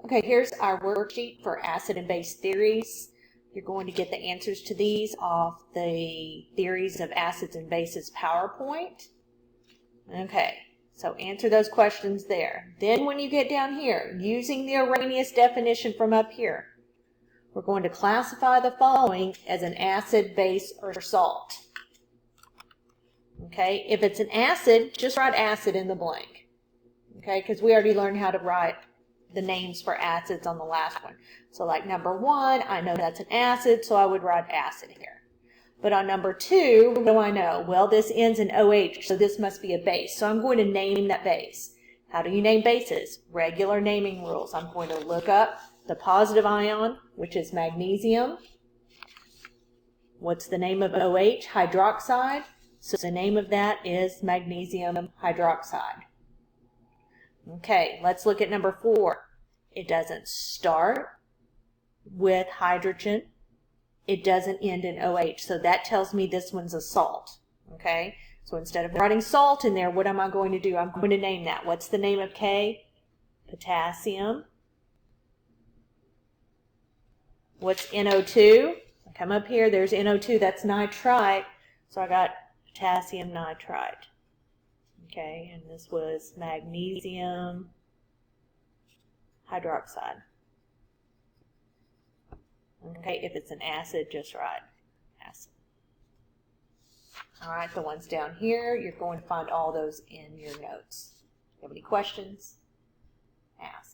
Okay, here's our worksheet for acid and base theories. You're going to get the answers to these off the Theories of Acids and Bases PowerPoint. Okay, so answer those questions there. Then when you get down here, using the Arrhenius definition from up here, we're going to classify the following as an acid, base, or salt. Okay, if it's an acid, just write acid in the blank. Okay, because we already learned how to write the names for acids on the last one. So like number 1, I know that's an acid, so I would write acid here. But on number 2, what do I know? Well, this ends in OH, so this must be a base. So I'm going to name that base. How do you name bases? Regular naming rules. I'm going to look up the positive ion, which is magnesium. What's the name of OH? Hydroxide. So the name of that is magnesium hydroxide. Okay, let's look at number 4. It doesn't start with hydrogen. It doesn't end in OH, so that tells me this one's a salt. Okay, so instead of writing salt in there, what am I going to do? I'm going to name that. What's the name of K? Potassium. What's NO2? I come up here, there's NO2, that's nitrite, so I got potassium nitrite. Okay, and this was magnesium hydroxide. Okay, if it's an acid, just write acid. All right, the ones down here, you're going to find all those in your notes. If you have any questions, ask.